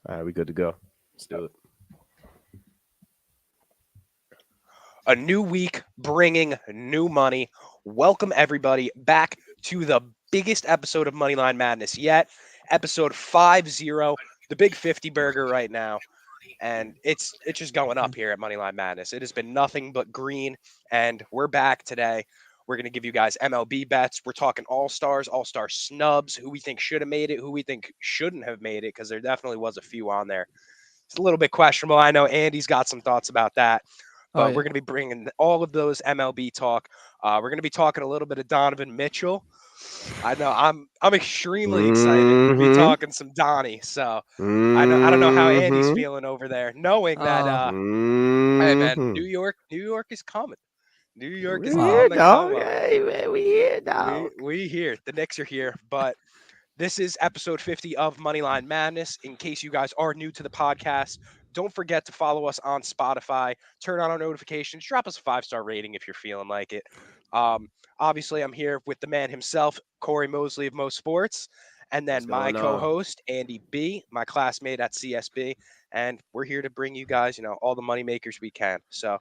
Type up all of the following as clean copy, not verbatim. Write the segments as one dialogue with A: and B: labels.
A: All right, we good to go. Let's do it.
B: A new week bringing new money. Welcome everybody back to the biggest episode of Moneyline Madness yet, episode 50, the big 50 burger right now. And it's just going up here at Moneyline Madness. It has been nothing but green, and we're back today. We're going to give you guys MLB bets. We're talking all-star snubs, who we think should have made it, who we think shouldn't have made it, because there definitely was a few on there. It's a little bit questionable. I know Andy's got some thoughts about that. But we're going to be bringing all of those MLB talk. We're going to be talking a little bit of Donovan Mitchell. I know I'm extremely excited to be talking some Donnie. So I don't know how Andy's feeling over there, knowing that hey man, New York is coming. New York is on the come up.
A: Hey, we here, dog.
B: We here. The Knicks are here, but this is episode 50 of Moneyline Madness. In case you guys are new to the podcast, don't forget to follow us on Spotify. Turn on our notifications. Drop us a 5-star rating if you're feeling like it. Obviously, I'm here with the man himself, Corey Mosley of Mosports, and then my co-host, Andy B., my classmate at CSB. And we're here to bring you guys, all the money makers we can. So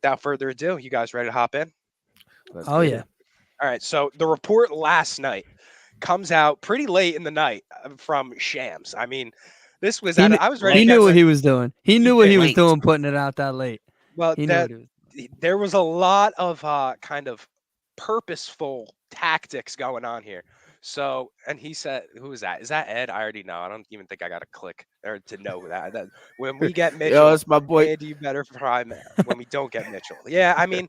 B: without further ado, you guys ready to hop in?
C: Yeah.
B: All right. So the report last night comes out pretty late in the night from Shams. I mean, this was I was ready.
C: He knew what he was doing. He knew what he was doing, putting it out that late.
B: Well, there was a lot of kind of purposeful tactics going on here. So, and he said, "Who is that? Is that Ed?" I already know. I don't even think I got to click or to know that. When we get Mitchell,
A: yo, it's my boy.
B: Andy, you better prime when we don't get Mitchell. Yeah, I mean,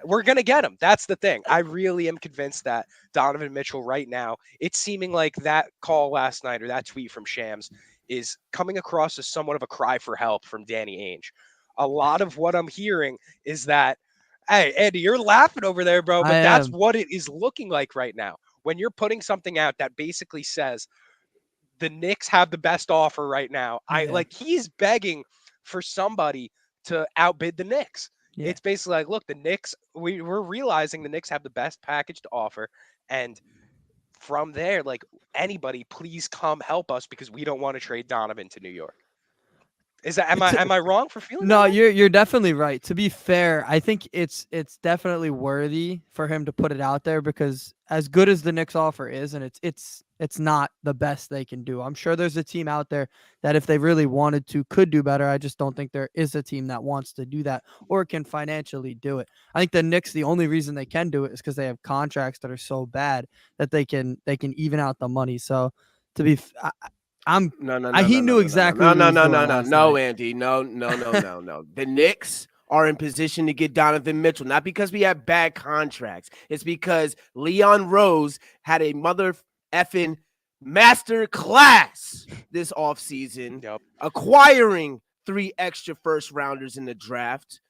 B: we're gonna get him. That's the thing. I really am convinced that Donovan Mitchell right now. It's seeming like that call last night or that tweet from Shams is coming across as somewhat of a cry for help from Danny Ainge. A lot of what I'm hearing is that, hey, Andy, you're laughing over there, bro, but that's what it is looking like right now. When you're putting something out that basically says the Knicks have the best offer right now, he's begging for somebody to outbid the Knicks. Yeah. It's basically like, look, the Knicks, we're realizing the Knicks have the best package to offer, and from there, like, anybody, please come help us because we don't want to trade Donovan to New York. Is that am I wrong for feeling
C: no,
B: that?
C: You're definitely right. To be fair, I think it's definitely worthy for him to put it out there because as good as the Knicks offer is, and it's not the best they can do. I'm sure there's a team out there that if they really wanted to could do better. I just don't think there is a team that wants to do that or can financially do it. I think the Knicks, the only reason they can do it is because they have contracts that are so bad that they can even out the money. So to be he knew exactly.
A: No, Andy, no. The Knicks are in position to get Donovan Mitchell, not because we have bad contracts. It's because Leon Rose had a mother effing master class this offseason, acquiring 3 extra first rounders in the draft,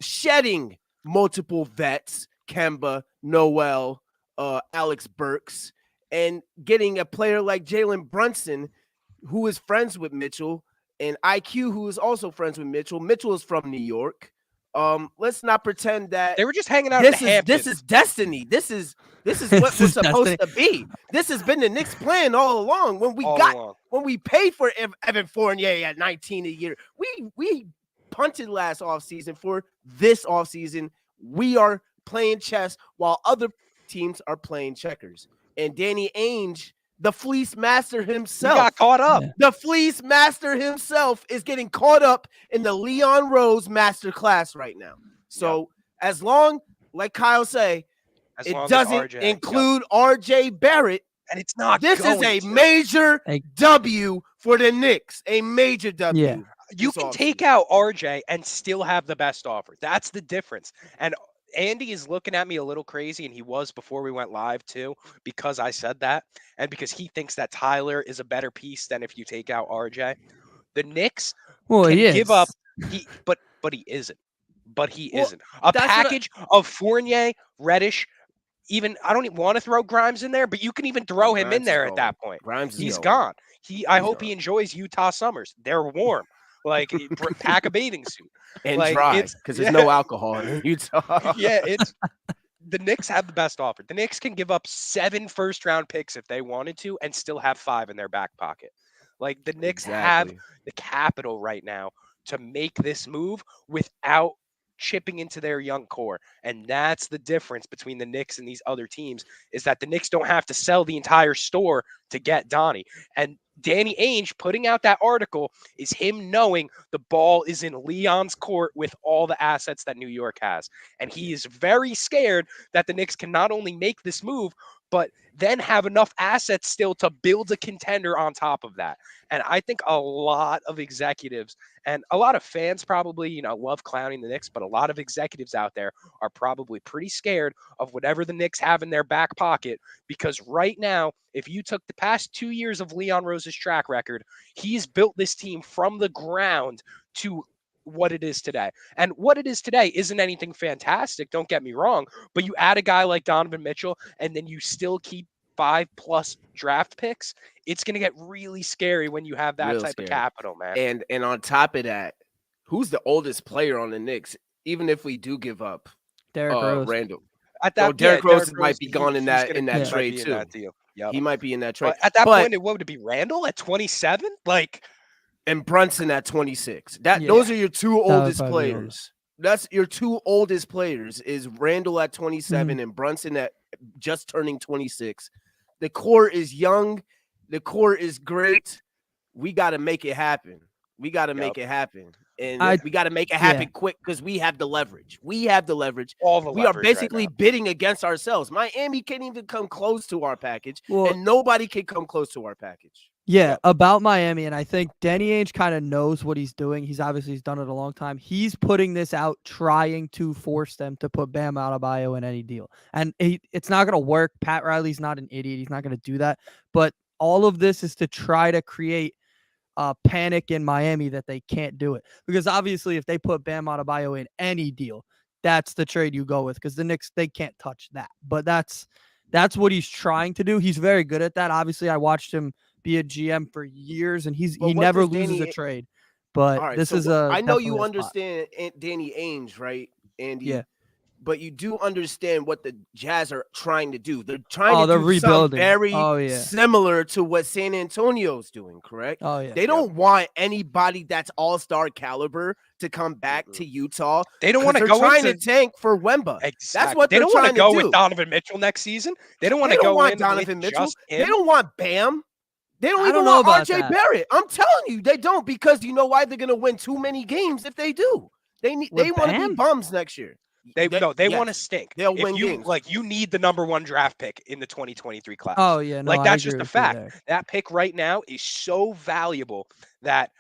A: shedding multiple vets, Kemba, Noel, Alex Burks, and getting a player like Jalen Brunson, who is friends with Mitchell, and IQ, who is also friends with Mitchell. Mitchell is from New York. Let's not pretend that
B: they were just hanging out. This
A: is destiny. This is what was supposed to be. This has been the Knicks' plan all along. When we paid for Evan Fournier at 19 a year, we punted last offseason. For this offseason, we are playing chess while other teams are playing checkers. And Danny Ainge, the fleece master himself,
B: got caught up.
A: The fleece master himself is getting caught up in the Leon Rose master class right now. So as long, like Kyle say, it doesn't include RJ Barrett,
B: and it's not.
A: This is a major W for the Knicks. A major W.
C: Yeah.
B: You can take out RJ and still have the best offer. That's the difference. And Andy is looking at me a little crazy, and he was before we went live too, because I said that, and because he thinks that Tyler is a better piece than if you take out RJ. The Knicks can give up, but he isn't. But he isn't. A package of Fournier, Reddish, even I don't even want to throw Grimes in there, but you can even throw him in there at that point. He's gone. I hope he enjoys Utah summers. They're warm. Like, pack a bathing suit.
A: And dry, because there's no alcohol in Utah.
B: The Knicks have the best offer. The Knicks can give up 7 first-round picks if they wanted to and still have 5 in their back pocket. Like the Knicks have
A: Exactly.
B: the capital right now to make this move without chipping into their young core. And that's the difference between the Knicks and these other teams, is that the Knicks don't have to sell the entire store to get Donnie. And Danny Ainge putting out that article is him knowing the ball is in Leon's court with all the assets that New York has. And he is very scared that the Knicks can not only make this move, but then have enough assets still to build a contender on top of that. And I think a lot of executives and a lot of fans probably, love clowning the Knicks, but a lot of executives out there are probably pretty scared of whatever the Knicks have in their back pocket, because right now, if you took the past 2 years of Leon Rose's track record, he's built this team from the ground to what it is today. And what it is today isn't anything fantastic, don't get me wrong, but you add a guy like Donovan Mitchell and then you still keep 5+ draft picks, it's going to get really scary when you have that
A: Real
B: type
A: scary.
B: of capital, man.
A: And on top of that, who's the oldest player on the Knicks? Even if we do give up
C: Derrick Rose.
A: Randall.
B: At that,
A: Derrick Rose
B: Derrick
A: might be gone in
B: he's
A: that
B: might
A: trade
B: be in
A: too.
B: that deal. Yep.
A: He might be in that trade.
B: But at that point, what would it be? Randall at 27?
A: And Brunson at 26.
C: Yeah.
A: Those are your two oldest
C: probably
A: players. That's your two oldest players, is Randall at 27 and Brunson at just turning 26. The core is young. The core is great. We got to make it happen. We got to make it happen. And we got to make it happen quick, because we have the leverage. We have the leverage.
B: All the
A: we
B: leverage
A: are basically bidding against ourselves. Miami can't even come close to our package,
C: Well,
A: and nobody can come close to our package.
C: Yeah, about Miami, and I think Danny Ainge kind of knows what he's doing. He's done it a long time. He's putting this out, trying to force them to put Bam Adebayo in any deal. And it's not going to work. Pat Riley's not an idiot. He's not going to do that. But all of this is to try to create panic in Miami that they can't do it. Because obviously, if they put Bam Adebayo in any deal, that's the trade you go with, because the Knicks, they can't touch that. But that's what he's trying to do. He's very good at that. Obviously, I watched him be a GM for years, and he never loses a trade. But
A: right,
C: this is
A: I know you understand Danny Ainge, right, Andy?
C: Yeah.
A: But you do understand what the Jazz are trying to do. They're trying to do
C: rebuilding.
A: something very similar to what San Antonio's doing, correct?
C: Oh, yeah.
A: They don't want anybody that's all-star caliber to come back to Utah.
B: They don't want to go
A: trying to tank for Wemba.
B: Exactly.
A: That's what
B: they don't
A: want to
B: go with Donovan Mitchell next season. They don't want to go in
A: Donovan
B: with
A: Mitchell.
B: just him.
A: They don't want Bam. They don't even
C: know
A: want
C: about
A: RJ Barrett. I'm telling you, they don't, because you know why? They're going to win too many games if they do. They want to be bums next year.
B: They want to stink.
A: They'll win games.
B: You need the number 1 draft pick in the 2023 class.
C: Oh, yeah. No,
B: that's just a fact. That pick right now is so valuable that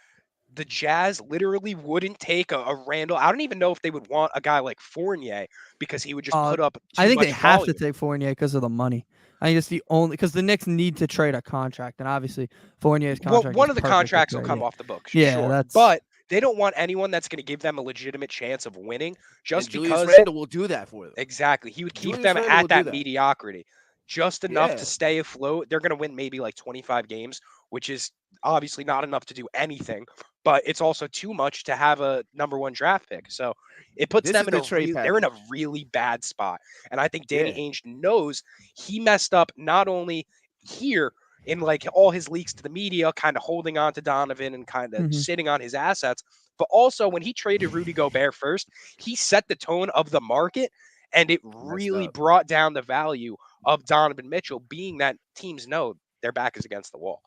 B: the Jazz literally wouldn't take a Randall. I don't even know if they would want a guy like Fournier, because he would just put up
C: I think
B: much
C: they have
B: volume.
C: to take Fournier because of the money. I think it's the only, because the Knicks need to trade a contract, and obviously Fournier's contract.
B: Well, one of the contracts will come off the books.
C: Yeah,
B: sure. But they don't want anyone that's going to give them a legitimate chance of winning, just because
A: Julius Randle will do that for them.
B: Exactly. He would keep them at that mediocrity, just enough to stay afloat. They're going to win maybe like 25 games, which is obviously not enough to do anything, but it's also too much to have a number 1 draft pick. So it puts them in they're in a really bad spot. And I think Danny Ainge knows he messed up not only here in like all his leaks to the media, kind of holding on to Donovan and kind of sitting on his assets, but also when he traded Rudy Gobert first, he set the tone of the market, and it really brought down the value of Donovan Mitchell, being that teams know their back is against the wall.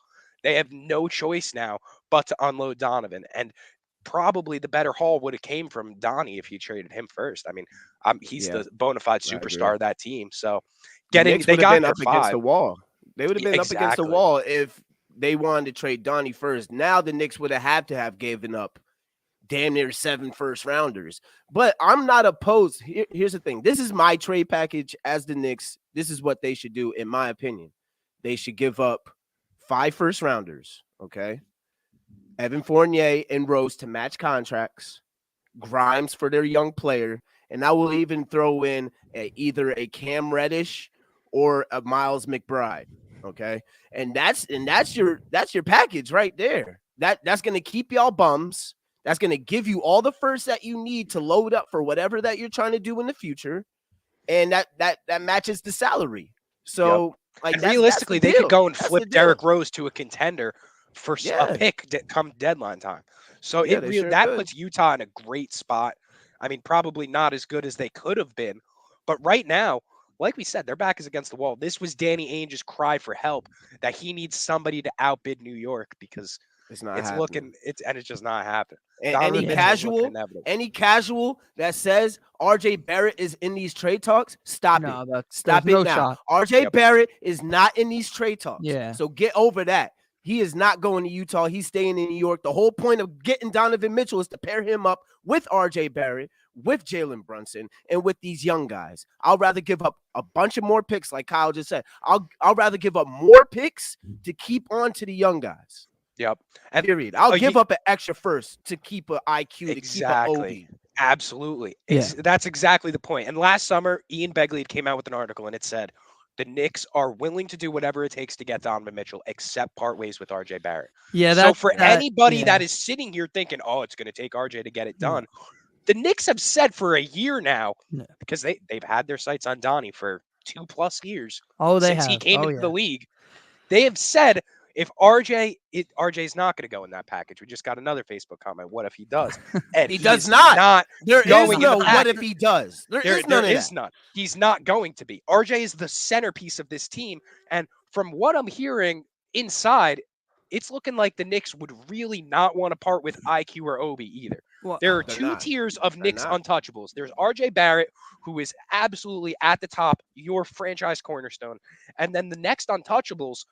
B: They have no choice now but to unload Donovan. And probably the better haul would have came from Donnie if you traded him first. I mean, he's the bona fide superstar of that team. So they got
A: up against the wall. They would have been up against the wall if they wanted to trade Donnie first. Now the Knicks would have had to have given up damn near 7 first-rounders. But I'm not opposed. Here's the thing. This is my trade package as the Knicks. This is what they should do, in my opinion. They should give up 5 first-rounders, okay? Evan Fournier and Rose to match contracts, Grimes for their young player, and I will even throw in either a Cam Reddish or a Miles McBride, okay? And that's your package right there. That's going to keep y'all bums. That's going to give you all the firsts that you need to load up for whatever that you're trying to do in the future, and that matches the salary. So,
B: and realistically, they could go and flip Derrick Rose to a contender for a
A: Yeah.
B: pick come deadline time. So
A: Yeah,
B: it
A: they
B: really
A: sure
B: that
A: could.
B: puts Utah in a great spot. I mean, probably not as good as they could have been, but right now, like we said, their back is against the wall. This was Danny Ainge's cry for help that he needs somebody to outbid New York because
A: It's not
B: it's
A: happening.
B: it's just not happening.
A: Any
B: Donovan Mitchell is looking inevitable.
A: casual that says RJ Barrett is in these trade talks, stop
C: No,
A: it.
C: that's
A: Stop
C: there's
A: it
C: no
A: now.
C: shot.
A: RJ
B: Yep.
A: Barrett is not in these trade talks.
C: Yeah.
A: So get over that. He is not going to Utah. He's staying in New York. The whole point of getting Donovan Mitchell is to pair him up with RJ Barrett, with Jalen Brunson, and with these young guys. I'll rather give up a bunch of more picks, like Kyle just said. I'll rather give up more picks to keep on to the young guys.
B: Yep. And
A: Period. I'll give up an extra first to keep an IQ, to keep an OB.
B: Absolutely.
C: Yeah.
B: That's exactly the point. And last summer, Ian Begley came out with an article and it said the Knicks are willing to do whatever it takes to get Donovan Mitchell, except part ways with RJ Barrett.
C: Yeah.
B: So for anybody
C: yeah.
B: that is sitting here thinking, oh, it's going to take RJ to get it done, the Knicks have said for a year now, because they've had their sights on Donnie for 2+ years since he came into the league. They have said if RJ's not going to go in that package. We just got another Facebook comment. What if he does? And
A: he does not. There is no what if he does. There is none.
B: He's not going to be. RJ is the centerpiece of this team. And from what I'm hearing inside, it's looking like the Knicks would really not want to part with IQ or Obi either.
C: Well,
B: there are two tiers of Knicks untouchables. There's RJ Barrett, who is absolutely at the top, your franchise cornerstone. And then the next untouchables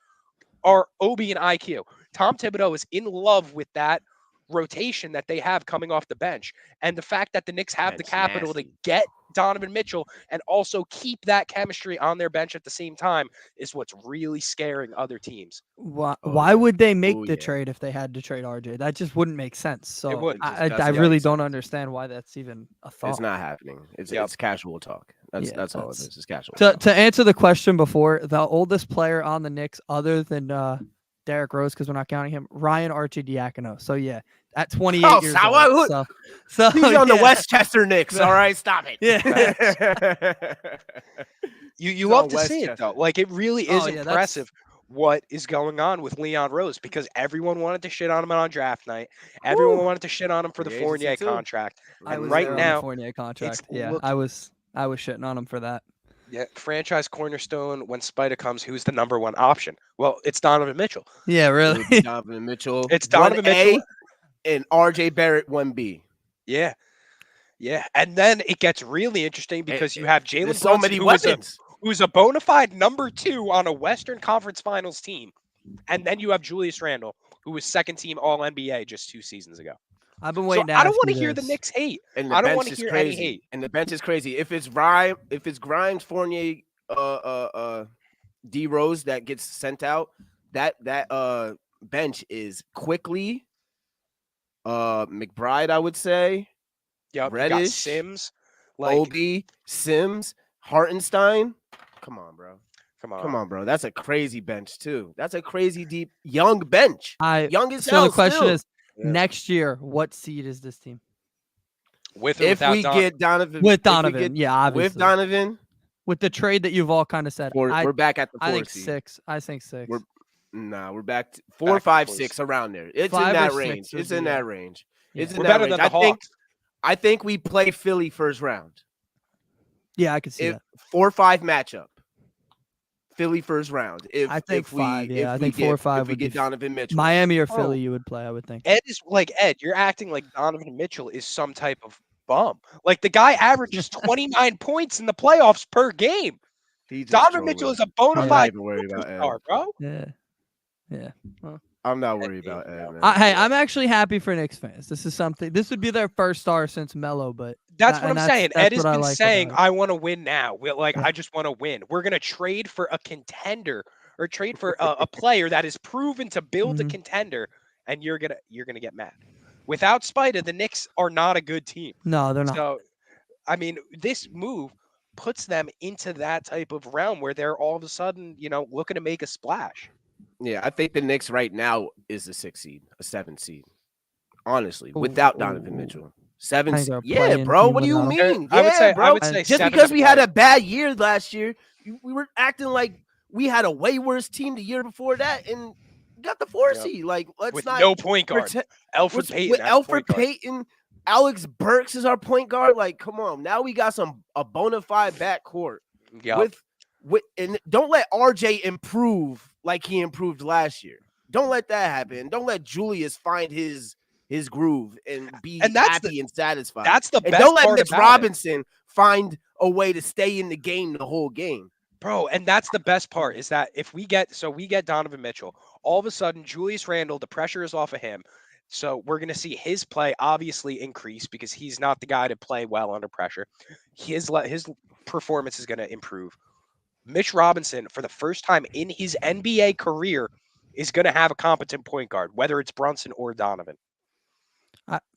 B: are Obi and IQ. Tom Thibodeau is in love with that rotation that they have coming off the bench. And the fact that the Knicks have the capital to get Donovan Mitchell and also keep that chemistry on their bench at the same time is what's really scaring other teams.
C: Why would they make the trade if they had to trade RJ? That just wouldn't make sense. So I really don't understand why that's even a thought.
A: It's not happening. It's casual talk. That's all it is. It's casual.
C: To answer the question before, the oldest player on the Knicks other than Derrick Rose, because we're not counting him, Ryan Arcidiacono. So yeah, at 28 years old. So
A: he's on the Westchester Knicks. All right, stop it.
C: Yeah.
B: you love to see it though. Like it really is impressive what is going on with Leon Rose, because everyone wanted to shit on him on draft night. Everyone wanted to shit on him for the Fournier contract. And right now,
C: Fournier contract. Yeah, I was shitting on him for that.
B: Yeah, franchise cornerstone. When Spida comes, who's the number one option? Well, it's Donovan Mitchell.
C: Yeah, really.
A: Donovan Mitchell.
B: It's Donovan Mitchell
A: and RJ Barrett 1B.
B: Yeah. Yeah. And then it gets really interesting because you have Jalen
A: Brunson,
B: who's a bona fide number 2 on a Western Conference Finals team. And then you have Julius Randle, who was second team All NBA just 2 seasons ago.
C: I've been waiting.
B: I don't want to hear the Knicks hate.
A: And
B: I don't want to hear any hate.
A: And the bench is crazy. If it's Grimes, Fournier, D Rose that gets sent out, that bench is quickly McBride, I would say.
B: Yep.
A: Reddish,
B: Sims,
A: Obi, Sims, Hartenstein. Come on, bro.
B: Come on,
A: bro. That's a crazy bench too. That's a crazy deep young bench. Young as hell.
C: So the question is, next year, what seed is this team?
B: With or without Donovan?
A: Get Donovan.
C: With Donovan, obviously.
A: With Donovan.
C: With the trade that you've all kind of said.
A: We're back at the 4
C: I think
A: seed.
C: 6. I think 6.
A: We're back to 4, 5, 6 around there. It's in that range. It's in that range. It's in that range.
B: Than the Hawks.
A: I think we play Philly first round.
C: Yeah, I can see that.
A: 4-5 matchup. Philly first round.
C: I think 5. I think 4 or 5.
A: If we get Donovan Mitchell,
C: Miami or Philly, you would play. I would think.
B: Ed, you're acting like Donovan Mitchell is some type of bum. Like the guy averages 29 points in the playoffs per game. Donovan Mitchell is a bona fide superstar, bro.
C: Yeah. Well,
A: I'm not worried about Ed, man.
C: Hey, I'm actually happy for Knicks fans. This would be their first star since Melo, but
B: that's what I'm saying. Ed has been saying, I want to win now. I just want to win. We're going to trade for a contender or trade for a player that is proven to build a contender, and you're going to get mad. Without Spida, the Knicks are not a good team.
C: No, they're not.
B: So, I mean, this move puts them into that type of realm where they're all of a sudden, looking to make a splash.
A: Yeah, I think the Knicks right now is a 6 seed, a 7 seed. Honestly, without Donovan Mitchell. 7 seed. Yeah, bro. What do you mean?
B: I would say
A: just because we had a bad year last year, we were acting like we had a way worse team the year before that, and got the 4
B: Yep.
A: seed. Like, let's
B: With
A: not
B: no point guard. Alfred
A: with
B: Payton. At
A: Alfred
B: point guard.
A: Payton, Alex Burks is our point guard. Like, come on. Now we got a bona fide backcourt
B: Yep.
A: with and don't let RJ improve like he improved last year. Don't let that happen. Don't let Julius find his groove and be happy and satisfied.
B: That's the
A: and
B: best
A: don't let
B: part
A: Mitch
B: about
A: Robinson find a way to stay in the game the whole game.
B: Bro, and that's the best part is that if we get Donovan Mitchell, all of a sudden Julius Randle, the pressure is off of him. So we're going to see his play obviously increase because he's not the guy to play well under pressure. His performance is going to improve. Mitch Robinson, for the first time in his NBA career, is going to have a competent point guard, whether it's Brunson or Donovan.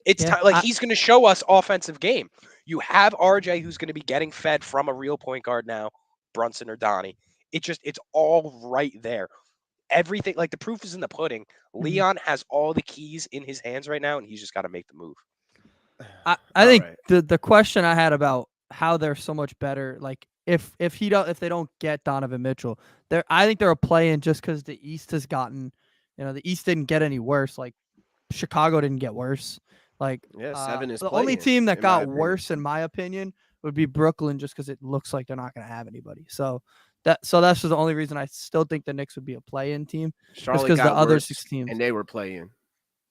B: It's he's going to show us offensive game. You have RJ who's going to be getting fed from a real point guard now, Brunson or Donnie. It's all right there. Everything, like the proof is in the pudding. Leon has all the keys in his hands right now, and he's just got to make the move.
C: I think the question I had about how they're so much better, like if they don't get Donovan Mitchell, I think they're a play-in just because the East has gotten, the East didn't get any worse. Like Chicago didn't get worse. Like
A: 7 is
C: the
A: play-in,
C: only team that
A: in
C: got
A: my opinion.
C: worse, in my opinion, would be Brooklyn, just because it looks like they're not going to have anybody. So that's just the only reason I still think the Knicks would be a play-in team.
A: Charlotte
C: because the other
A: worse,
C: 6 teams,
A: and they were playing.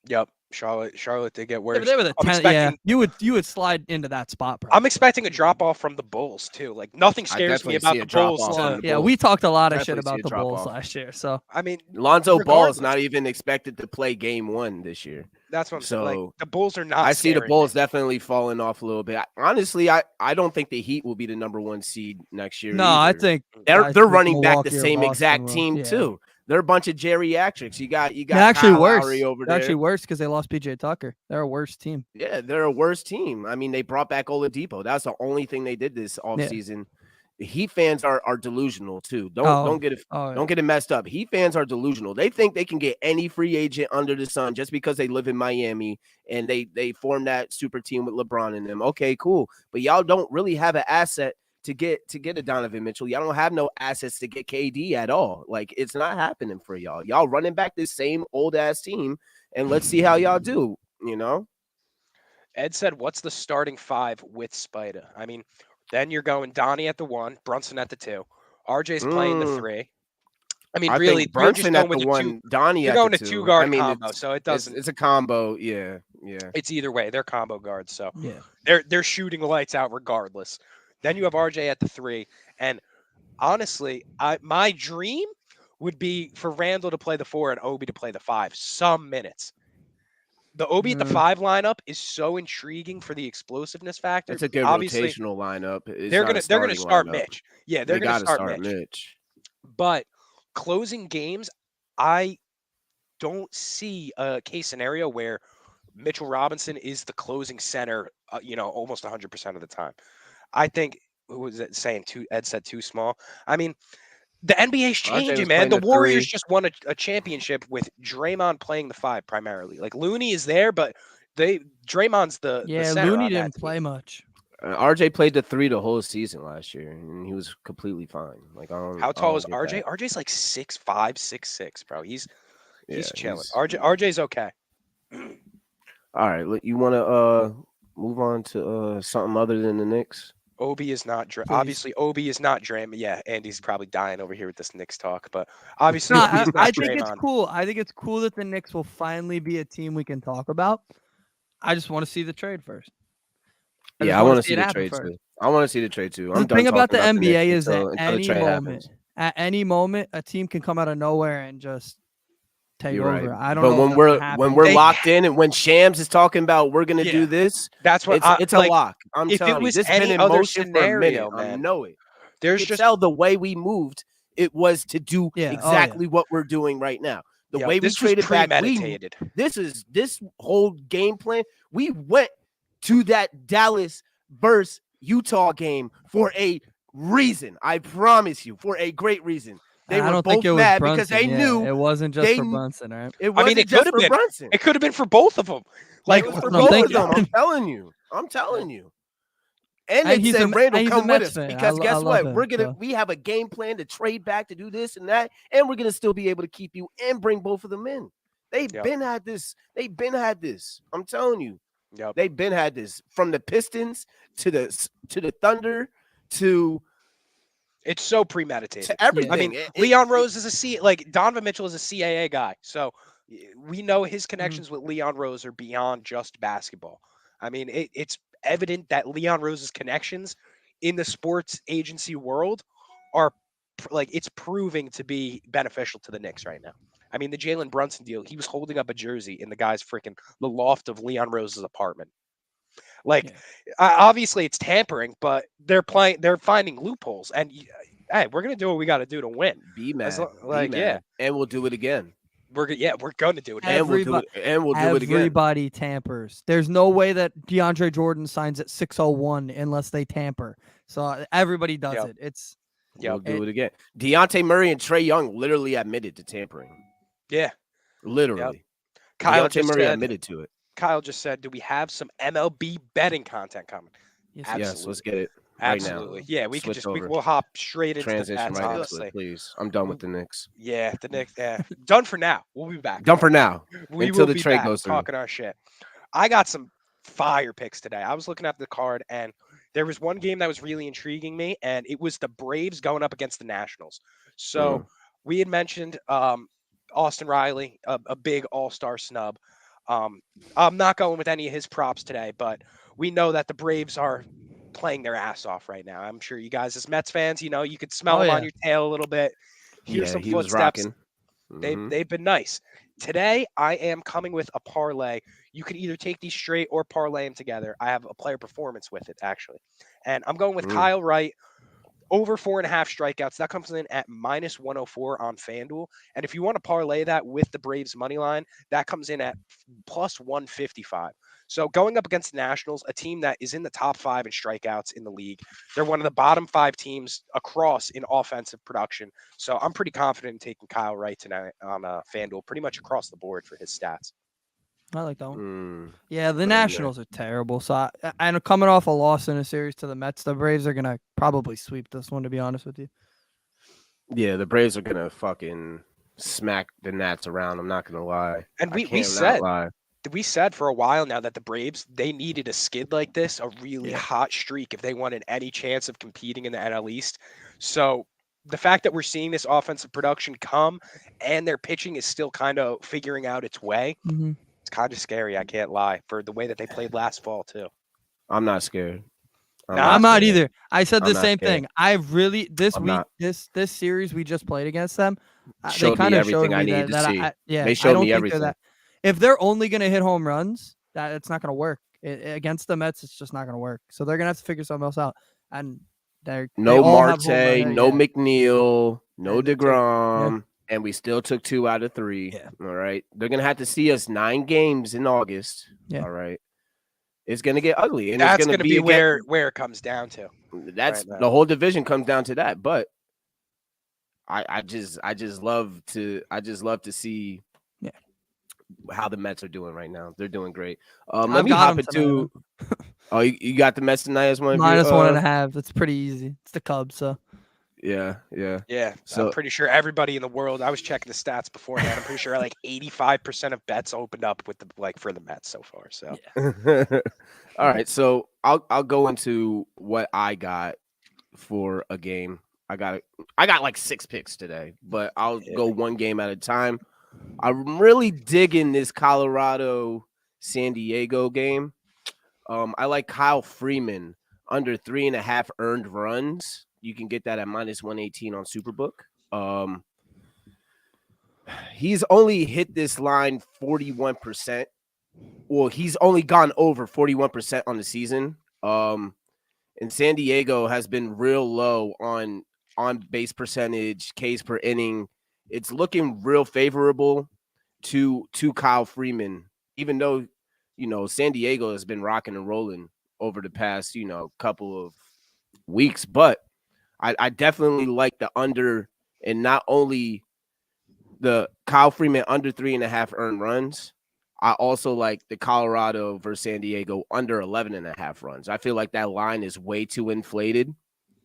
B: Yep, Charlotte did get worse.
C: Yeah, but they were the 10th. Yeah, you would slide into that spot, bro.
B: I'm expecting a drop off from the Bulls too. Like nothing scares me about the Bulls.
C: Yeah, we talked a lot of shit about the Bulls last year. So
B: I mean,
A: Lonzo Ball is not even expected to play game 1 this year.
B: That's what I'm saying. Like the Bulls are not.
A: I see the Bulls definitely falling off a little bit. Honestly, I don't think the Heat will be the number 1 seed next year.
C: No,
A: either.
C: I think
A: they're running back the same exact team too. They're a bunch of geriatrics. You got
C: actually
A: Kyle
C: worse.
A: Lowry over there.
C: Actually worse because they lost PJ Tucker. They're a worse team.
A: Yeah, they're a worse team. I mean, they brought back Oladipo. That's the only thing they did this offseason. The Heat fans are delusional too. Don't get it messed up. Heat fans are delusional. They think they can get any free agent under the sun just because they live in Miami and they form that super team with LeBron in them. Okay, cool. But y'all don't really have an asset to get a Donovan Mitchell. Y'all don't have no assets to get KD at all. Like, it's not happening for y'all. Y'all running back this same old ass team, and let's see how y'all do.
B: Ed said, "What's the starting 5 with Spida?" I mean, then you're going Donnie at the 1, Brunson at the 2, RJ's playing the 3. I mean, really,
A: Brunson at the 1, Donnie at the 2.
B: You're going to 2-guard combo, so it doesn't.
A: It's a combo, yeah.
B: It's either way. They're combo guards, so
C: yeah,
B: they're shooting lights out regardless. Then you have RJ at the 3, and honestly, my dream would be for Randall to play the 4 and Obi to play the 5 some minutes. The Obi at the 5 lineup is so intriguing for the explosiveness factor.
A: It's a good rotational lineup.
B: They're gonna start lineup. Mitch. Yeah, they're gonna start
A: Mitch.
B: But closing games, I don't see a case scenario where Mitchell Robinson is the closing center. Almost 100% of the time. I think, who was it saying? Ed said too small. I mean, the NBA's changing, man. The Warriors just won a championship with Draymond playing the 5 primarily. Like Looney is there, but Draymond's the center.
C: Looney didn't play much.
A: RJ played the 3 the whole season last year, and he was completely fine. Like,
B: how tall is RJ? RJ's like 6'5", 6'6", bro. He's chilling. RJ's okay.
A: All right, you want to move on to something other than the Knicks?
B: Obi is not obviously Obi is not Draymond. Yeah, Andy's probably dying over here with this Knicks talk, but obviously
C: I think it's cool. I think it's cool that the Knicks will finally be a team we can talk about. I just want to see the trade first.
A: I want to see the trade too. I want to see the trade too.
C: The thing about the NBA is that at any moment, a team can come out of nowhere and just take over.
A: Right.
C: I don't know.
A: But when we're locked in, and when Shams is talking about we're gonna do this,
B: that's what
A: it's a lock. I'm telling you, this has been in motion for a minute.
B: Man.
A: I know it.
B: There's
A: just tell the way we moved. It was to do exactly what we're doing right now. The way we traded back, this whole game plan. We went to that Dallas versus Utah game for a reason. I promise you, for a great reason. They were both mad because they knew
C: it wasn't just for Brunson, right?
A: It wasn't just for Brunson.
B: It could have been for both of them. Like
A: for both of them. I'm telling you. And they
C: he's
A: said,
C: a
A: Randall,
C: he's a
A: come with
C: Mets
A: us.
C: fan.
A: Because
C: I
A: guess
C: love
A: what?
C: him, so.
A: We have a game plan to trade back to do this and that, and we're gonna still be able to keep you and bring both of them in. They've
B: Yep.
A: been had this. They've been had this. I'm telling you.
B: Yep.
A: They've been had this from the Pistons to the Thunder to
B: It's so premeditated.
A: everything.
B: I mean, Leon Rose is Donovan Mitchell is a CAA guy, so we know his connections with Leon Rose are beyond just basketball. I mean, it's evident that Leon Rose's connections in the sports agency world are it's proving to be beneficial to the Knicks right now. I mean, the Jalen Brunson deal, he was holding up a jersey in the loft of Leon Rose's apartment. Obviously it's tampering, but they're finding loopholes, and hey, we're gonna do what we got to do to win.
A: Be mad,
B: yeah,
A: and we'll do it again.
B: We're gonna do it,
A: and we'll do it, again.
C: Everybody tampers. There's no way that DeAndre Jordan signs at 601 unless they tamper. So everybody does it.
A: We'll do it again. Dejounte Murray and Trae Young literally admitted to tampering.
B: Yeah,
A: literally.
B: Kyle
A: Dejounte Murray admitted to it.
B: Kyle just said, "Do we have some MLB betting content coming?"
A: Yes, let's get it.
B: Absolutely.
A: Right
B: now. Yeah, we'll hop straight into
A: transition
B: the
A: right into it, please. I'm done with the Knicks.
B: Yeah, the Knicks. Yeah, done for now. We'll be back.
A: Done for now.
B: We
A: until
B: will
A: the
B: be
A: trade
B: back
A: goes through.
B: talking our shit. I got some fire picks today. I was looking at the card, and there was one game that was really intriguing me, and it was the Braves going up against the Nationals. So we had mentioned Austin Riley, a big all-star snub. I'm not going with any of his props today, but we know that the Braves are playing their ass off right now. I'm sure you guys as Mets fans, you could smell them on your tail a little bit. Hear some footsteps. They've been nice. Today, I am coming with a parlay. You can either take these straight or parlay them together. I have a player performance with it, actually. And I'm going with Kyle Wright, over 4.5 strikeouts. That comes in at minus 104 on FanDuel. And if you want to parlay that with the Braves money line, that comes in at plus 155. So going up against the Nationals, a team that is in the top 5 in strikeouts in the league. They're one of the bottom 5 teams across in offensive production. So I'm pretty confident in taking Kyle Wright tonight on FanDuel, pretty much across the board for his stats.
C: I like that one. Yeah, the Nationals are terrible. So I'm coming off a loss in a series to the Mets. The Braves are going to probably sweep this one, to be honest with you.
A: Yeah, the Braves are going to fucking smack the Nats around. I'm not going to lie.
B: And we said for a while now that the Braves, they needed a skid like this, a really hot streak if they wanted any chance of competing in the NL East. So the fact that we're seeing this offensive production come and their pitching is still kind of figuring out its way, it's kind of scary, I can't lie, for the way that they played last fall too.
A: I'm not scared.
C: I'm not either. I said the same thing. I really this series we just played against them, they kind of showed me that
A: they showed me everything.
C: If they're only going to hit home runs, it's not going to work. Against the Mets, it's just not going to work. So they're going to have to figure something else out. And
A: no Marte, no McNeil, no DeGrom, and we still took 2 out of 3. Yeah. All right. They're going to have to see us 9 games in August. Yeah. All right. It's going to get ugly. And
B: that's going to be where it comes down to.
A: That's the whole division comes down to that. But I just love to see how the Mets are doing right now. They're doing great. Let me hop into. Oh, you got the Mets tonight as one.
C: Minus 1.5. That's pretty easy. It's the Cubs, so.
A: Yeah.
B: So I'm pretty sure everybody in the world. I was checking the stats beforehand. I'm pretty sure 85% of bets opened up with for the Mets so far. So.
A: All right. So I'll go into what I got for a game. I got 6 picks today, but I'll go one game at a time. I'm really digging this Colorado San Diego game. I like Kyle Freeman under 3.5 earned runs. You can get that at minus 118 on Superbook. He's only hit this line 41%. Well, he's only gone over 41% on the season. And San Diego has been real low on base percentage, Ks per inning. It's looking real favorable to Kyle Freeman, even though, San Diego has been rocking and rolling over the past, couple of weeks. But I definitely like the under, and not only the Kyle Freeman under 3.5 earned runs. I also like the Colorado versus San Diego under 11.5 runs. I feel like that line is way too inflated,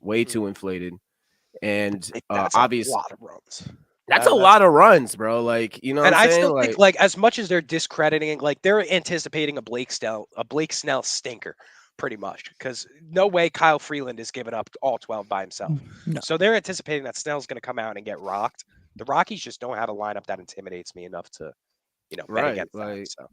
A: and
B: That's a
A: obvious.
B: lot of runs.
A: That's a lot of runs, bro. Like, you know what
B: And
A: I'm
B: I
A: saying?
B: still think, like, as much as they're discrediting, like, they're anticipating a Blake Snell stinker, pretty much, because no way Kyle Freeland is giving up all 12 by himself.
C: No.
B: So they're anticipating that Snell's going to come out and get rocked. The Rockies just don't have a lineup that intimidates me enough to, bet
A: Right,
B: against
A: like,
B: that. So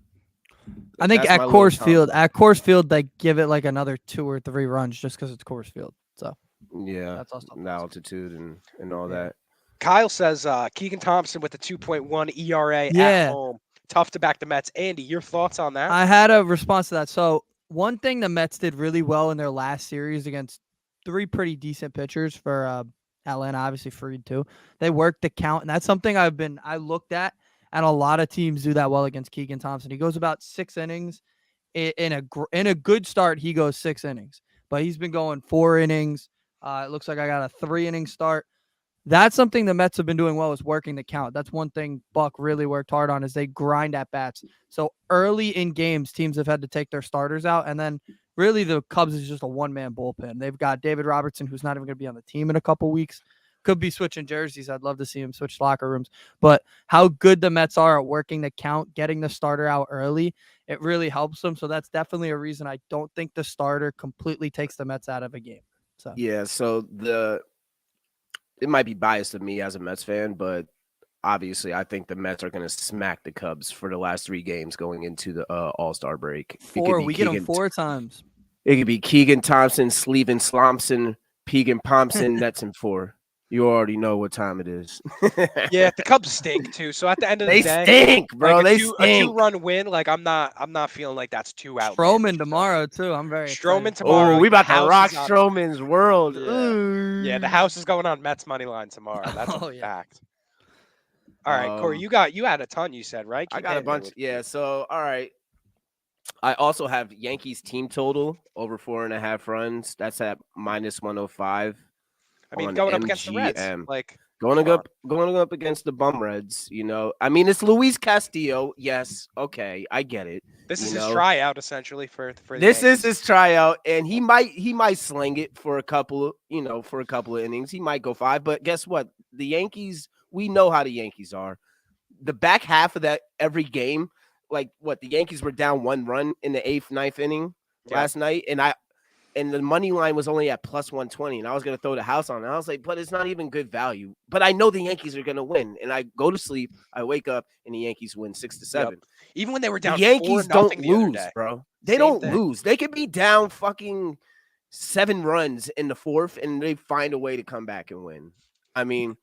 C: I think
A: that's
C: at
A: my little
C: Coors Field, they give it like another 2 or 3 runs just because it's Coors Field. So
A: yeah,
C: that's also
A: the altitude and all that.
B: Kyle says Keegan Thompson with the 2.1 ERA at
C: Yeah.
B: home. Tough to back the Mets. Andy, your thoughts on that?
C: I had a response to that. So one thing the Mets did really well in their last series against 3 pretty decent pitchers for Atlanta, obviously Fried too. They worked the count, and that's something I looked at, and a lot of teams do that well against Keegan Thompson. He goes about 6 innings. In a good start, he goes 6 innings, but he's been going 4 innings. It looks like I got a 3-inning start. That's something the Mets have been doing well, is working the count. That's one thing Buck really worked hard on, is they grind at bats. So early in games, teams have had to take their starters out, and then really the Cubs is just a one-man bullpen. They've got David Robertson, who's not even going to be on the team in a couple weeks. Could be switching jerseys. I'd love to see him switch locker rooms. But how good the Mets are at working the count, getting the starter out early, it really helps them. So that's definitely a reason I don't think the starter completely takes the Mets out of a game. So
A: Yeah, so it might be biased of me as a Mets fan, but obviously I think the Mets are going to smack the Cubs for the last 3 games going into the All-Star break.
C: 4, we get them 4 times.
A: It could be Keegan Thompson, Sleven Slomson, Pegan Pompson, Nets and 4. You already know what time it is.
B: Yeah, the Cubs stink too. So at the end of the day,
A: they stink, bro.
B: Like
A: they
B: a
A: stink.
B: 2-run win. Like I'm not feeling like that's too out.
C: Stroman tomorrow too. I'm very
B: Stroman
C: excited.
B: tomorrow.
A: Oh, we about to
B: House
A: rock
B: is on-
A: Stroman's world.
B: Yeah, the house is going on Mets money line tomorrow. That's a fact. All right, Corey, you had a ton. You said, right?
A: I
B: Keep
A: got a
B: hitting me
A: bunch.
B: with
A: Yeah.
B: it.
A: So all right. I also have Yankees team total over 4.5 runs. That's at -105.
B: I mean,
A: on
B: going up against the Reds,
A: MGM.
B: like
A: Going up against the bum Reds, you know. I mean, it's Luis Castillo. Yes, okay, I get it.
B: this is
A: you
B: his
A: know.
B: tryout essentially for the
A: This
B: Yankees.
A: is his tryout, and he might sling it for a couple of innings. He might go 5, but guess what? The Yankees, we know how the Yankees are. The back half of that every game, like what the Yankees were down 1 run in the 8th, 9th inning last night, and the money line was only at +120, and I was going to throw the house on it. I was like, but it's not even good value. But I know the Yankees are going to win, and I go to sleep, I wake up, and the Yankees win 6-7.
B: Yep. Even when they were down,
A: the Yankees
B: 4-0
A: don't
B: the other
A: lose,
B: day.
A: bro. They
B: Same
A: don't
B: thing.
A: lose. They could be down fucking 7 runs in the 4th, and they find a way to come back and win. I mean,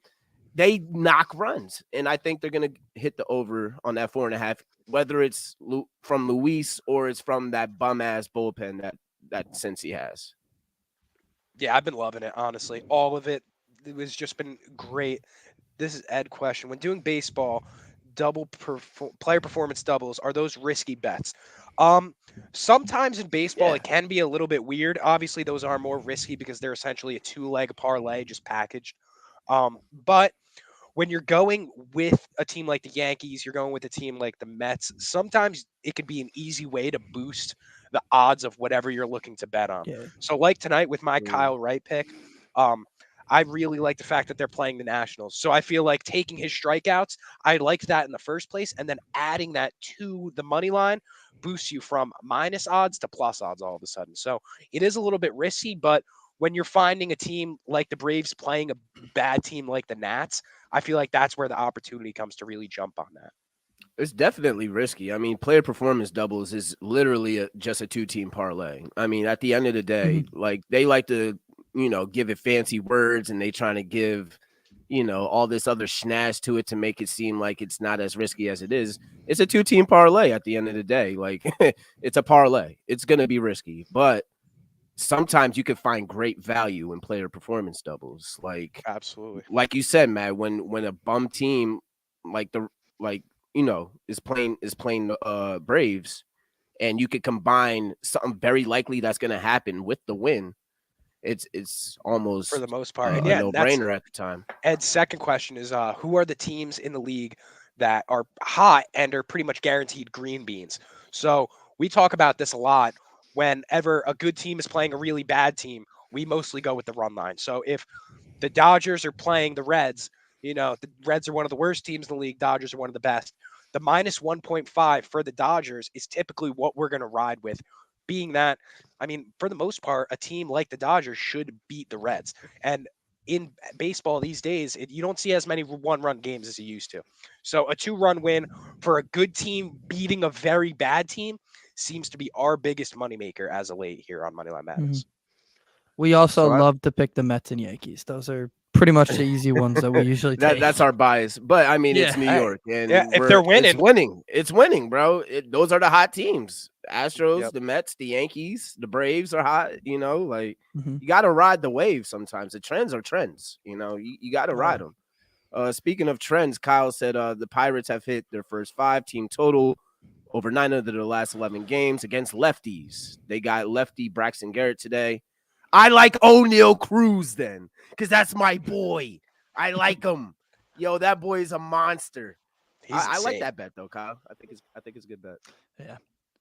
A: they knock runs, and I think they're going to hit the over on that 4.5, whether it's from Luis or it's from that bum-ass bullpen that Cincy has.
B: Yeah, I've been loving it, honestly. All of it. It was just been great. This is Ed question. When doing baseball, player performance doubles, are those risky bets? Sometimes in baseball, it can be a little bit weird. Obviously, those are more risky because they're essentially a 2-leg parlay just packaged. But when you're going with a team like the Yankees, you're going with a team like the Mets, sometimes it could be an easy way to boost the odds of whatever you're looking to bet on.
C: Yeah.
B: So like tonight with my Kyle Wright pick, I really like the fact that they're playing the Nationals. So I feel like taking his strikeouts, I liked that in the first place, and then adding that to the money line boosts you from minus odds to plus odds all of a sudden. So it is a little bit risky, but when you're finding a team like the Braves playing a bad team like the Nats, I feel like that's where the opportunity comes to really jump on that.
A: It's definitely risky. I mean, player performance doubles is literally just a 2-team parlay. I mean, at the end of the day, like they like to, give it fancy words, and they trying to give, all this other schnash to it to make it seem like it's not as risky as it is. It's a 2-team parlay at the end of the day. Like it's a parlay. It's going to be risky, but sometimes you can find great value in player performance doubles. Like
B: absolutely,
A: like you said, Matt, when a bum team is playing the Braves, and you could combine something very likely that's going to happen with the win, it's almost
B: for the most part,
A: a no-brainer at the time.
B: Ed's second question is, who are the teams in the league that are hot and are pretty much guaranteed green beans. So we talk about this a lot. Whenever a good team is playing a really bad team, we mostly go with the run line. So if the Dodgers are playing the Reds, the Reds are one of the worst teams in the league. Dodgers are one of the best. The minus 1.5 for the Dodgers is typically what we're going to ride with, being that, I mean, for the most part, a team like the Dodgers should beat the Reds. And in baseball these days, you don't see as many one-run games as you used to. So a 2-run win for a good team beating a very bad team seems to be our biggest moneymaker as of late here on Moneyline Madness.
C: We also
A: So
C: love to pick the Mets and Yankees. Those are pretty much the easy ones that we usually take.
A: That's our bias. But I mean, it's New
C: Yeah.
A: York, and
B: if they're winning,
A: it's winning, bro. Those are the hot teams. Astros,
B: Yep.
A: the Mets, the Yankees, the Braves are hot. Like
C: Mhm.
A: you got to ride the wave sometimes. The trends are trends. You got to ride them. Speaking of trends, Kyle said the Pirates have hit their first 5-team total over 9 of their last 11 games against lefties. They got lefty Braxton Garrett today. I like O'Neal Cruz then, because that's my boy. I like him. Yo, that boy is a monster. I like that bet though, Kyle. I think it's a good bet.
C: Yeah.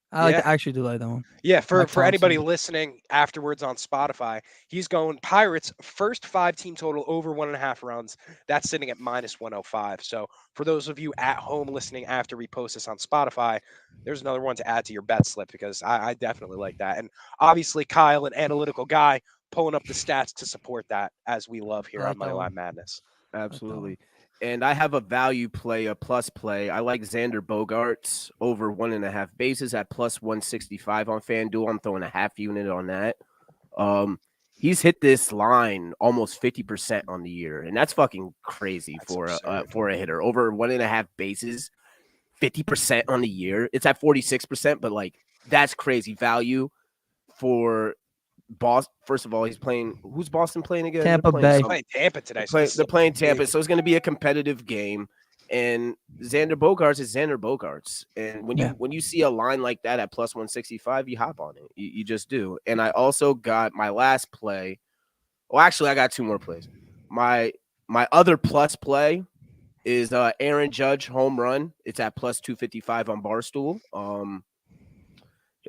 C: I actually do like that one.
B: Yeah, for
C: Mike
B: anybody
C: Thompson.
B: listening afterwards on Spotify, he's going Pirates first 5-team total over 1.5 runs. That's sitting at minus 105. So for those of you at home listening after we post this on Spotify, there's another one to add to your bet slip, because I definitely like that. And obviously Kyle, an analytical guy, pulling up the stats to support that, as we love here
C: I
B: on
C: like that one.
B: Moneyline Madness.
A: Absolutely. And I have a value play, a plus play. I like Xander Bogaerts over 1.5 bases at plus 165 on FanDuel. I'm throwing a half unit on that. He's hit this line almost 50% on the year, and that's fucking crazy for a hitter. Over 1.5 bases, 50% on the year. It's at 46%, but like that's crazy value for Boston. First of all, he's playing. Who's Boston playing again?
C: Tampa Bay.
B: They're playing Tampa today.
A: They're playing Tampa, so it's going to be a competitive game. And Xander Bogaerts is Xander Bogaerts. And when you see a line like that at plus 165, you hop on it. You just do. And I also got my last play. Well, actually, I got 2 more plays. My other plus play is Aaron Judge home run. It's at plus 255 on Barstool.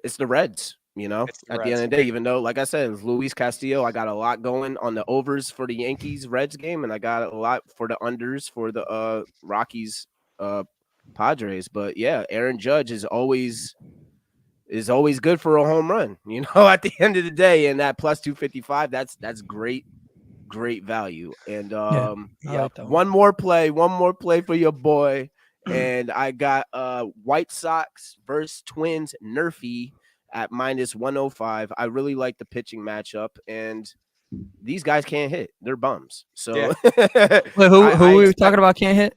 A: It's the Reds. At the end of the day, even though, like I said, it's Luis Castillo, I got a lot going on the overs for the Yankees-Reds game, and I got a lot for the unders for the Rockies Padres. But yeah, Aaron Judge is always good for a home run, at the end of the day. And that plus 255, that's great value. And one more play for your boy. And I got White Sox versus Twins Nerfy at minus 105. I really like the pitching matchup, and these guys can't hit. They're bums. So
C: Wait, who are we talking about can't hit?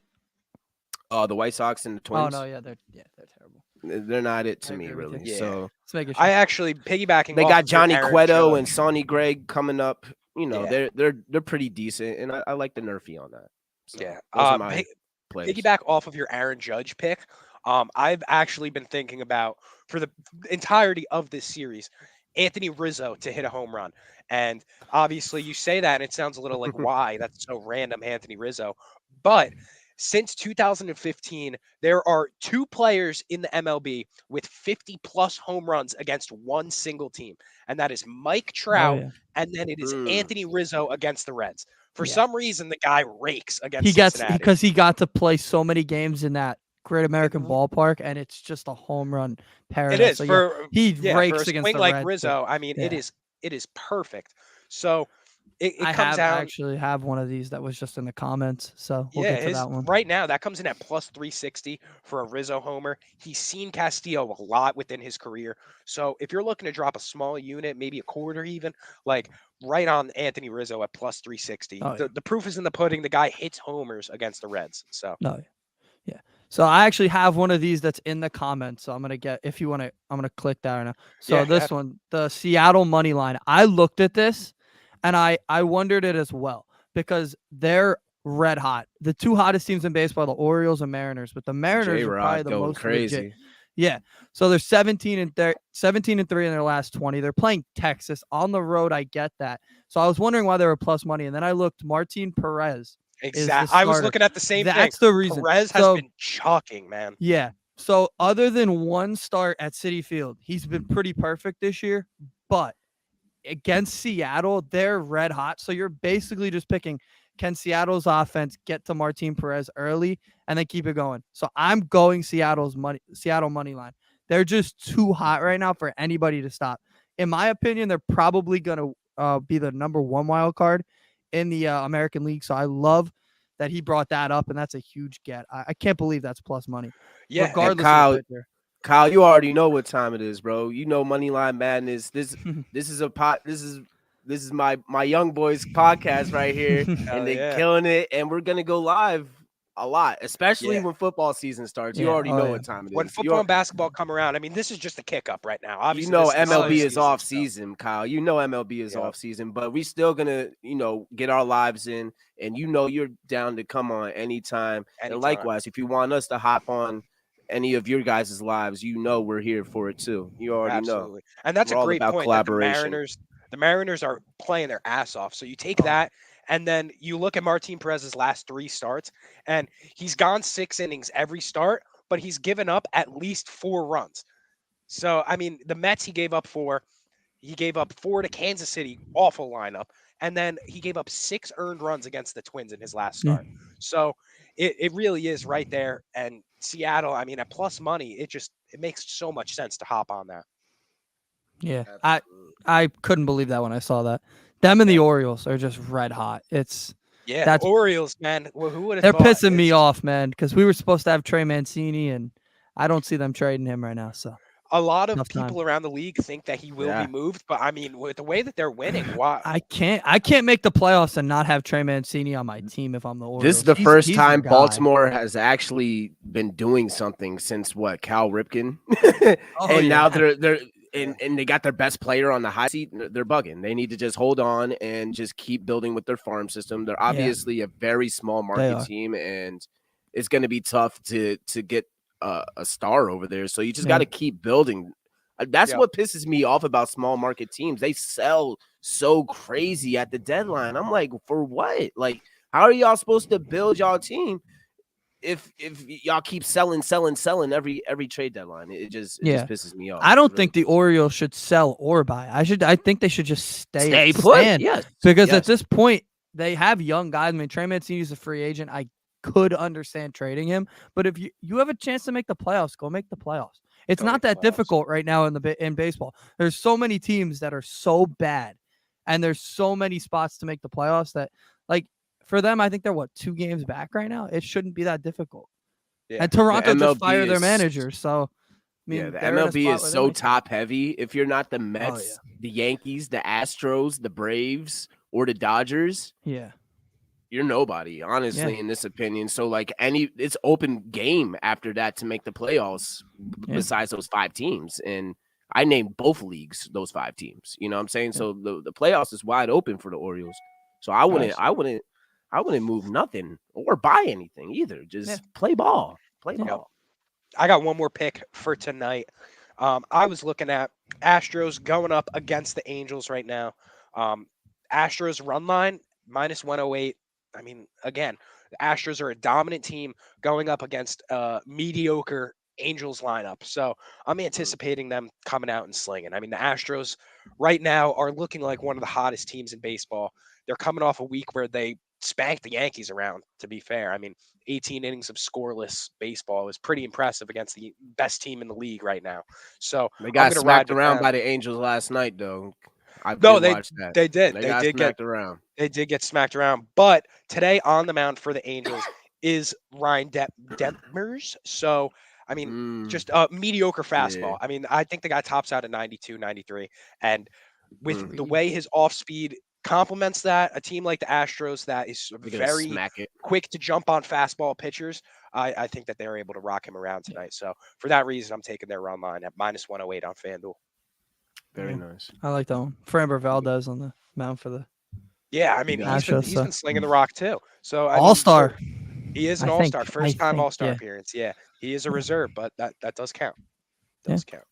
A: The White Sox and the Twins.
C: Oh no, they're terrible.
A: They're not it to me, really.
B: Yeah.
A: So
B: I actually piggybacking.
A: They got Johnny Cueto
B: Judge
A: and Sonny Gregg coming up. They're pretty decent, and I like the Nerfy on that. So those are my plays.
B: Piggyback off of your Aaron Judge pick. I've actually been thinking about, for the entirety of this series, Anthony Rizzo to hit a home run. And obviously you say that and it sounds a little like, why? That's so random, Anthony Rizzo. But since 2015, there are 2 players in the MLB with 50-plus home runs against one single team. And that is Mike Trout, and then it is Anthony Rizzo against the Reds. For some reason, the guy rakes against Cincinnati.
C: Because he got to play so many games in that Great American Ballpark, and it's just a home run paradise.
B: It is.
C: So he rakes
B: for a
C: against
B: swing
C: the
B: like
C: Reds,
B: Rizzo. I mean, it is perfect. So it comes out.
C: I actually have one of these that was just in the comments, so we'll get to that one.
B: Right now, that comes in at plus 360 for a Rizzo homer. He's seen Castillo a lot within his career. So if you're looking to drop a small unit, maybe a quarter even, like right on Anthony Rizzo at plus 360. The proof is in the pudding. The guy hits homers against the Reds. So
C: So I actually have one of these that's in the comments. So I'm gonna I'm gonna click that right now. So this one, the Seattle money line. I looked at this, and I wondered it as well, because they're red hot. The 2 hottest teams in baseball, the Orioles and Mariners, but the Mariners are probably the most
A: crazy.
C: legit. Yeah. So they're 17-3 in their last 20. They're playing Texas on the road. I get that. So I was wondering why they were plus money, and then I looked. Martin Perez
B: Exactly. I was looking at the same thing.
C: That's the reason.
B: Perez has been chucking, man.
C: Yeah. So other than one start at Citi Field, he's been pretty perfect this year. But against Seattle, they're red hot. So you're basically just picking, can Seattle's offense get to Martin Perez early and then keep it going? So I'm going Seattle money line. They're just too hot right now for anybody to stop. In my opinion, they're probably going to be the number 1 wild card in the American League. So I love that he brought that up, and that's a huge get. I can't believe that's plus money.
B: Yeah,
C: regardless
A: Kyle,
C: of pitcher.
A: Kyle, you already know what time it is, bro. You know Moneyline Madness. This is a pot. This is my young boys podcast right here, and they're killing it. And we're gonna go live a lot, especially when football season starts. You already know what time it is.
B: When football and basketball come around, I mean, this is just a kick up right now. Obviously,
A: you know
B: this
A: MLB is
B: season,
A: off season, Kyle. You know MLB is off season, but we still gonna get our lives in, and you're down to come on anytime. And likewise, if you want us to hop on any of your guys' lives, we're here for it too. You already know.
B: And that's a great point. That the Mariners are playing their ass off. So you take that, and then you look at Martin Perez's last 3 starts, and he's gone 6 innings every start, but he's given up at least 4 runs. So I mean, the Mets he gave up 4. He gave up 4 to Kansas City, awful lineup, and then he gave up 6 earned runs against the Twins in his last start. So it really is right there. And Seattle, I mean, at plus money, it makes so much sense to hop on that.
C: Yeah, I couldn't believe that when I saw that. Them and the Orioles are just red hot. That's
B: Orioles, man. Well, who would have
C: they're
B: thought?
C: pissing me off, man, because we were supposed to have Trey Mancini, and I don't see them trading him right now. So
B: a lot of people around the league think that he will be moved, but I mean, with the way that they're winning, why?
C: I can't make the playoffs and not have Trey Mancini on my team if I'm the Orioles.
A: This is the first time Baltimore has actually been doing something since Cal Ripken, and now they're and they got their best player on the high seat. They're bugging. They need to just hold on and just keep building with their farm system. They're obviously a very small market team, and it's going to be tough to get a star over there. So you just got to keep building. That's what pisses me off about small market teams. They sell so crazy at the deadline. I'm like, for what? Like, how are y'all supposed to build y'all team if y'all keep selling every trade deadline? It just pisses me off.
C: I don't think the Orioles should sell or buy. I think they should just stay
A: put.
C: Because at this point they have young guys. I mean, Trey Mancini's a free agent. I could understand trading him, but if you have a chance to make the playoffs, go make the playoffs. It's not that difficult right now in baseball. There's so many teams that are so bad, and there's so many spots to make the playoffs that, like, for them, I think they're 2 games back right now. It shouldn't be that difficult. Yeah. And Toronto just fired their manager, so I mean,
A: the MLB is so top heavy. If you're not the Mets, the Yankees, the Astros, the Braves, or the Dodgers, you're nobody, honestly, in this opinion. So, like, it's open game after that to make the playoffs besides those 5 teams. And I named both leagues those 5 teams. You know what I'm saying? So the playoffs is wide open for the Orioles. So I wouldn't move nothing or buy anything either. Just play ball. Play ball.
B: I got one more pick for tonight. I was looking at Astros going up against the Angels right now. Astros run line -108. I mean, again, the Astros are a dominant team going up against a mediocre Angels lineup. So I'm anticipating them coming out and slinging. I mean, the Astros right now are looking like one of the hottest teams in baseball. They're coming off a week where they spanked the Yankees around, to be fair. I mean, 18 innings of scoreless baseball is pretty impressive against the best team in the league right now. So
A: they got smacked around by the Angels last night, though.
B: They did. They did get smacked around. But today on the mound for the Angels is Ryan Detmers. So, I mean, just a mediocre fastball. I mean, I think the guy tops out at 92, 93. And with the way his off speed complements that, a team like the Astros that is very quick to jump on fastball pitchers, I think that they're able to rock him around tonight. So for that reason, I'm taking their run line at -108 on FanDuel.
A: Very nice.
C: I like that one. Framber Valdez on the mound for the.
B: Yeah, I mean, he's been slinging the rock too. So
C: all-star.
B: He is an all-star, first-time all-star appearance. Yeah, he is a reserve, but that does count. Count.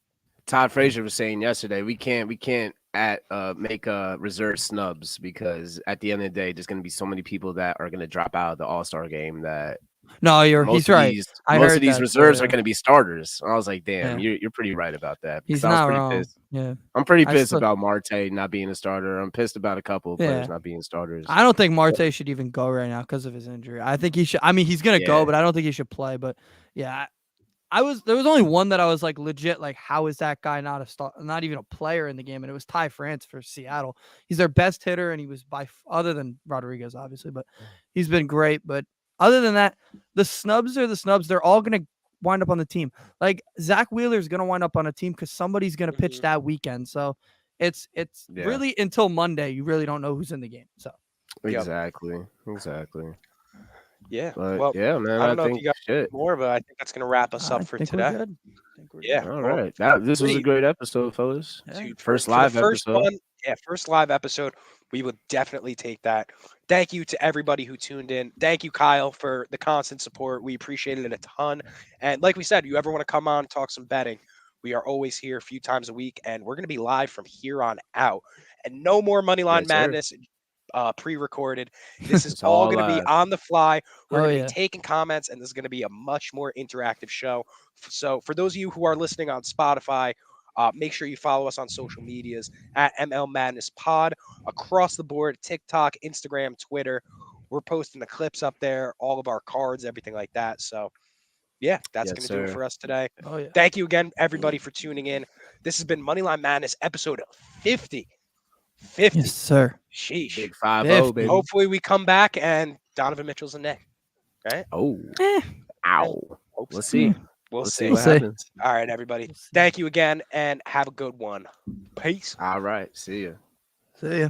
A: Todd Frazier was saying yesterday, we can't make reserve snubs, because at the end of the day, there's going to be so many people that are going to drop out of the All-Star game that
C: No, he's right.
A: Most of these
C: that
A: reserves
C: too,
A: are going to be starters. I was like, damn,
C: Yeah.
A: you're pretty right about that.
C: He's
A: Because I was
C: not
A: pretty
C: wrong.
A: pissed.
C: Yeah.
A: I'm pretty
C: I
A: pissed
C: still-
A: about Marte not being a starter. I'm pissed about a couple of players not being starters.
C: I don't think Marte should even go right now because of his injury. I think he should. I mean, he's gonna go, but I don't think he should play. But yeah, there was only one that I was like legit like, how is that guy not even a player in the game? And it was Ty France for Seattle. He's their best hitter, and he was other than Rodriguez, obviously, but he's been great. But other than that, the snubs are the snubs. They're all gonna wind up on the team. Like Zach Wheeler is gonna wind up on a team because somebody's gonna pitch that weekend. So it's really until Monday, you really don't know who's in the game. So
A: exactly.
B: Yeah.
A: But
B: well,
A: yeah, man,
B: I don't know
A: think
B: if you got more, but I think that's going to wrap us up for today. Yeah.
A: All right. This was a great episode, fellas.
B: Dude,
A: first live episode.
B: First live episode. We would definitely take that. Thank you to everybody who tuned in. Thank you, Kyle, for the constant support. We appreciated it a ton. And like we said, you ever want to come on, talk some betting, we are always here a few times a week, and we're going to be live from here on out. And no more Moneyline Madness pre-recorded. This is all going to be on the fly. We're going to be taking comments, and this is going to be a much more interactive show. So for those of you who are listening on Spotify, make sure you follow us on social medias at ML Madness Pod across the board: TikTok, Instagram, Twitter. We're posting the clips up there, all of our cards, everything like that. So yeah, that's going to do it for us today. Thank you again, everybody, for tuning in. This has been Moneyline Madness episode 50. 50.
C: Yes, sir.
A: Sheesh. Big 5-0, baby.
B: Hopefully we come back and Donovan Mitchell's a net. Right?
A: Oh. Ow. We'll see.
B: We'll see
A: what happens.
B: All right, everybody. Thank you again, and have a good one. Peace.
A: All right. See ya.
C: See ya.